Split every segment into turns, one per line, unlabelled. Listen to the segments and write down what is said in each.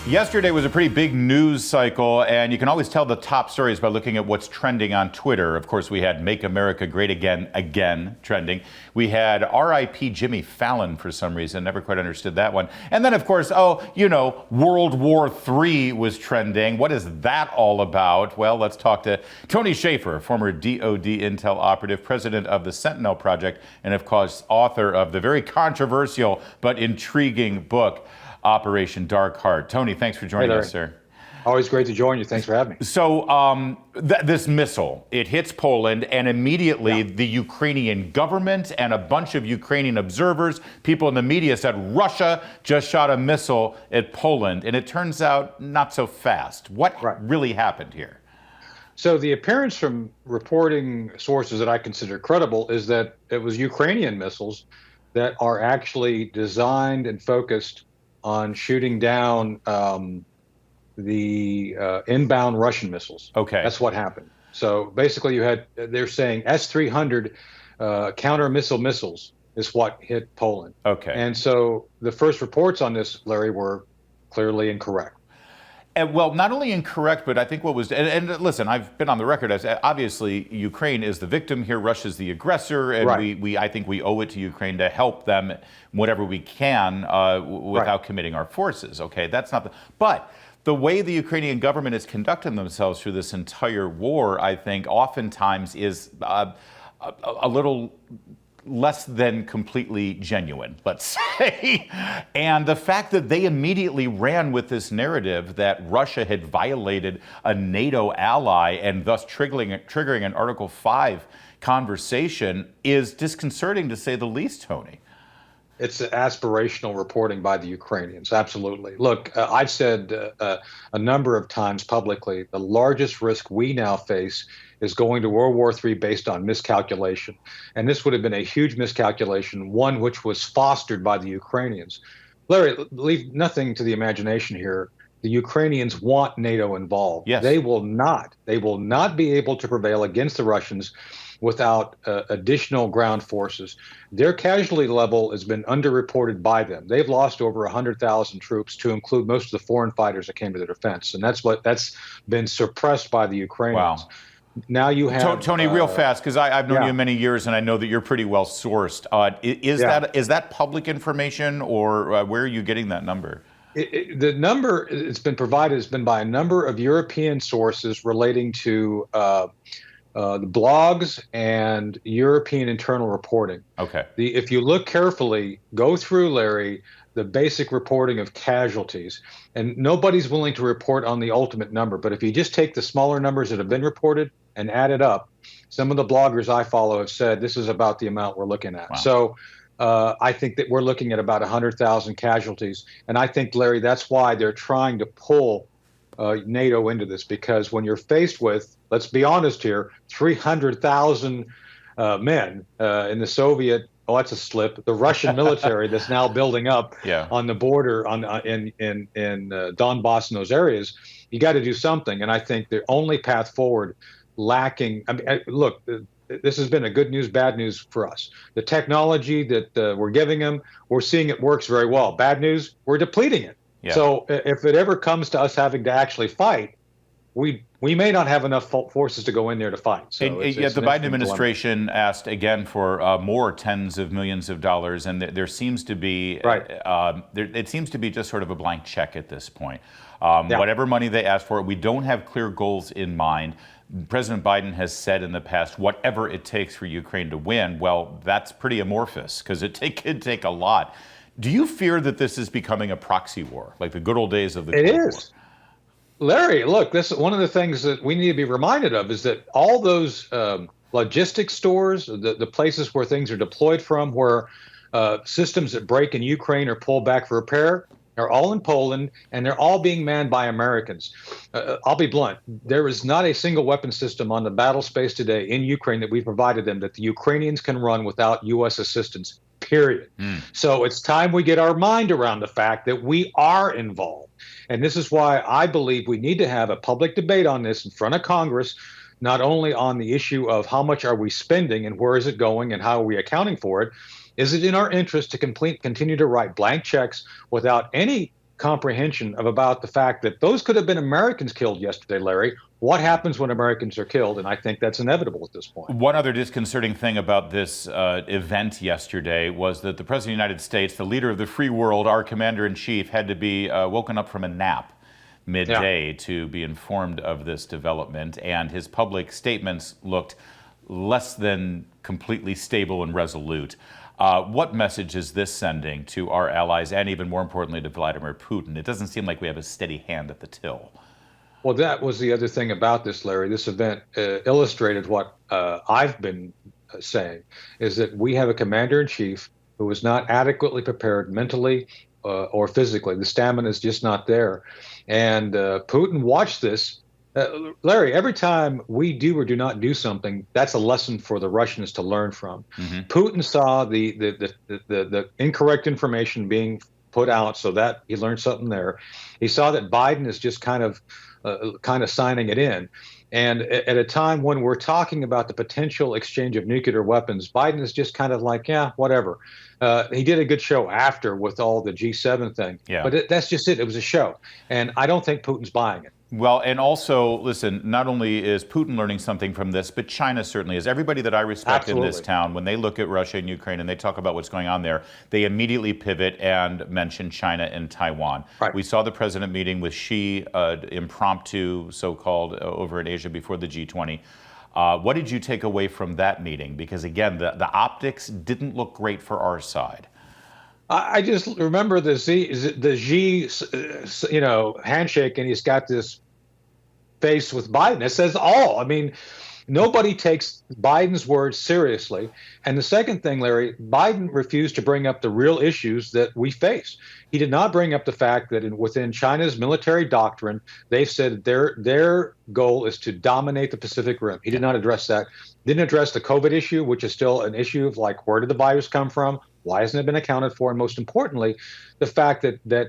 Yesterday was a pretty big news cycle, and you can always tell the top stories by looking at what's trending on Twitter. Of course, we had Make America Great Again trending. We had R.I.P. Jimmy Fallon for some reason. Never quite understood that one. And then, of course, World War III was trending. What is that all about? Well, let's talk to Tony Shaffer, former DOD intel operative, president of the Sentinel Project, and, of course, author of the very controversial but intriguing book, Operation Dark Heart. Tony, thanks for joining us, sir.
Always great to join you. Thanks for having me.
So this missile, it hits Poland, and immediately the Ukrainian government and a bunch of Ukrainian observers, people in the media said Russia just shot a missile at Poland, and it turns out not so fast. What really happened here?
So the appearance from reporting sources that I consider credible is that it was Ukrainian missiles that are actually designed and focused on shooting down the inbound Russian missiles.
Okay.
That's what happened. So basically they're saying S-300 counter missiles is what hit Poland.
Okay.
And so the first reports on this, Larry, were clearly incorrect.
And, well, not only incorrect, but I think what was, and listen, I've been on the record as obviously Ukraine is the victim here, Russia's the aggressor, and I think we owe it to Ukraine to help them whatever we can without committing our forces. Okay, that's not but the way the Ukrainian government is conducting themselves through this entire war, I think, oftentimes is a little less than completely genuine, let's say. And the fact that they immediately ran with this narrative that Russia had violated a NATO ally and thus triggering an Article 5 conversation is disconcerting, to say the least, Tony.
It's aspirational reporting by the Ukrainians, absolutely. Look, I've said a number of times publicly, the largest risk we now face is going to World War III based on miscalculation. And this would have been a huge miscalculation, one which was fostered by the Ukrainians. Larry, leave nothing to the imagination here. The Ukrainians want NATO involved.
Yes.
They will not be able to prevail against the Russians without additional ground forces. Their casualty level has been underreported by them. They've lost over 100,000 troops, to include most of the foreign fighters that came to their defense. And that's been suppressed by the Ukrainians.
Wow.
Now you have
Tony, real fast, because I've known you many years, and I know that you're pretty well sourced. Is that public information, or where are you getting that number?
The number it's been provided has been by a number of European sources relating to the blogs and European internal reporting.
Okay.
If you look carefully, go through, Larry, the basic reporting of casualties, and nobody's willing to report on the ultimate number. But if you just take the smaller numbers that have been reported and add it up, some of the bloggers I follow have said this is about the amount we're looking at. Wow. So I think that we're looking at about 100,000 casualties. And I think, Larry, that's why they're trying to pull NATO into this, because when you're faced with, let's be honest here, 300,000 men in the Soviet, that's a slip, the Russian military that's now building up on the border in Donbass and those areas, you got to do something. And I think the only path forward, look, this has been a good news, bad news for us. The technology that we're giving them, we're seeing it works very well. Bad news, we're depleting it. Yeah. So if it ever comes to us having to actually fight, we may not have enough forces to go in there to fight. So
the Biden administration asked again for more tens of millions of dollars, and there seems to be it seems to be just sort of a blank check at this point. Whatever money they ask for, we don't have clear goals in mind. President Biden has said in the past, whatever it takes for Ukraine to win. Well, that's pretty amorphous, because it could take a lot. Do you fear that this is becoming a proxy war, like the good old days of the Cold War? It is.
Larry, look, this is one of the things that we need to be reminded of, is that all those logistics stores, the places where things are deployed from, where systems that break in Ukraine or pull back for repair, are all in Poland, and they're all being manned by Americans. I'll be blunt. There is not a single weapon system on the battle space today in Ukraine that we provided them that the Ukrainians can run without U.S. assistance, period. So it's time we get our mind around the fact that we are involved. And this is why I believe we need to have a public debate on this in front of Congress, not only on the issue of how much are we spending and where is it going and how are we accounting for it. Is it in our interest to continue to write blank checks without any comprehension of about the fact that those could have been Americans killed yesterday, Larry. What happens when Americans are killed? And I think that's inevitable at this point.
One other disconcerting thing about this event yesterday was that the President of the United States, the leader of the free world, our commander-in-chief, had to be woken up from a nap midday to be informed of this development, and his public statements looked less than completely stable and resolute. What message is this sending to our allies and even more importantly to Vladimir Putin? It doesn't seem like we have a steady hand at the till.
Well, that was the other thing about this, Larry. This event illustrated what I've been saying, is that we have a commander-in-chief who was not adequately prepared mentally or physically. The stamina is just not there. And Putin watched this. Larry, every time we do or do not do something, that's a lesson for the Russians to learn from. Putin saw the incorrect information being put out, so that he learned something there. He saw that Biden is just kind of signing it in. And at a time when we're talking about the potential exchange of nuclear weapons, Biden is just kind of like, yeah, whatever. He did a good show after with all the G7 thing, but that's just it. It was a show. And I don't think Putin's buying it.
Well, and also, listen, not only is Putin learning something from this, but China certainly is. Everybody that I respect in this town, when they look at Russia and Ukraine and they talk about what's going on there, they immediately pivot and mention China and Taiwan. Right. We saw the president meeting with Xi, impromptu, so-called, over in Asia before the G20. What did you take away from that meeting? Because, again, the optics didn't look great for our side.
I just remember the Xi, handshake, and he's got this face with Biden. It says all. I mean, nobody takes Biden's words seriously. And the second thing, Larry, Biden refused to bring up the real issues that we face. He did not bring up the fact that within China's military doctrine, they've said their goal is to dominate the Pacific Rim. He did not address that. Didn't address the COVID issue, which is still an issue of like, where did the virus come from? Why hasn't it been accounted for? And most importantly, the fact that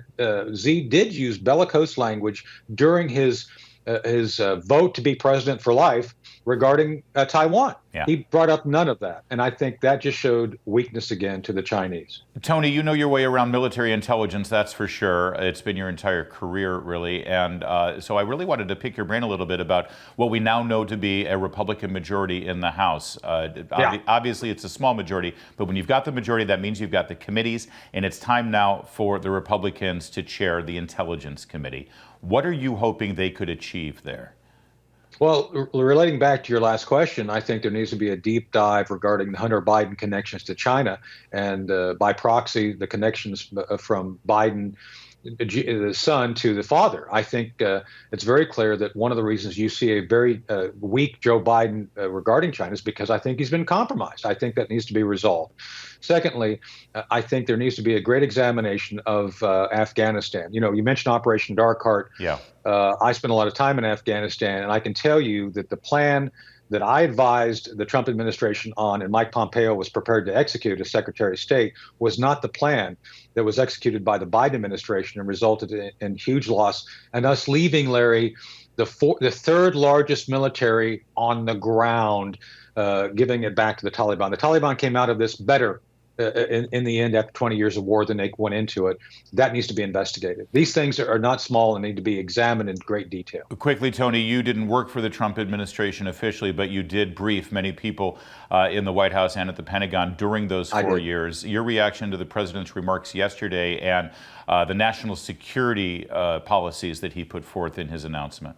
Xi did use bellicose language during his vote to be president for life regarding Taiwan. Yeah. He brought up none of that. And I think that just showed weakness again to the Chinese.
Tony, you know your way around military intelligence, that's for sure. It's been your entire career, really. And so I really wanted to pick your brain a little bit about what we now know to be a Republican majority in the House. Obviously, it's a small majority, but when you've got the majority, that means you've got the committees, and it's time now for the Republicans to chair the Intelligence Committee. What are you hoping they could achieve there?
Well, relating back to your last question, I think there needs to be a deep dive regarding the Hunter Biden connections to China and by proxy, the connections from Biden, the son, to the father. I think it's very clear that one of the reasons you see a very weak Joe Biden regarding China is because I think he's been compromised. I think that needs to be resolved. Secondly, I think there needs to be a great examination of Afghanistan. You know, you mentioned Operation Dark Heart. Yeah. I spent a lot of time in Afghanistan, and I can tell you that the plan that I advised the Trump administration on and Mike Pompeo was prepared to execute as Secretary of State was not the plan that was executed by the Biden administration and resulted in huge loss and us leaving, Larry, the third largest military on the ground, giving it back to the Taliban. The Taliban came out of this better in the end after 20 years of war than they went into it. That needs to be investigated. These things are not small and need to be examined in great detail.
Quickly, Tony, you didn't work for the Trump administration officially, but you did brief many people in the White House and at the Pentagon during those 4 years. Your reaction to the president's remarks yesterday and the national security policies that he put forth in his announcement?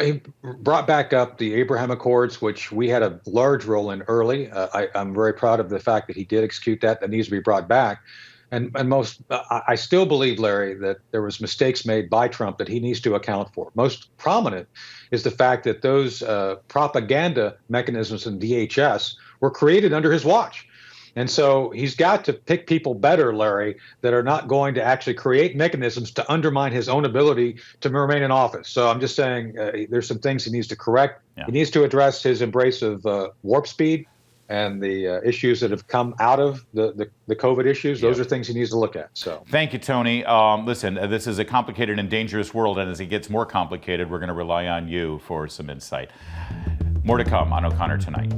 He brought back up the Abraham Accords, which we had a large role in early. I'm very proud of the fact that he did execute that. That needs to be brought back. And I still believe, Larry, that there was mistakes made by Trump that he needs to account for. Most prominent is the fact that those propaganda mechanisms in DHS were created under his watch. And so he's got to pick people better, Larry, that are not going to actually create mechanisms to undermine his own ability to remain in office. So I'm just saying there's some things he needs to correct. Yeah. He needs to address his embrace of warp speed and the issues that have come out of the COVID issues. Those are things he needs to look at. So
thank you, Tony. Listen, this is a complicated and dangerous world, and as it gets more complicated, we're going to rely on you for some insight. More to come on O'Connor Tonight.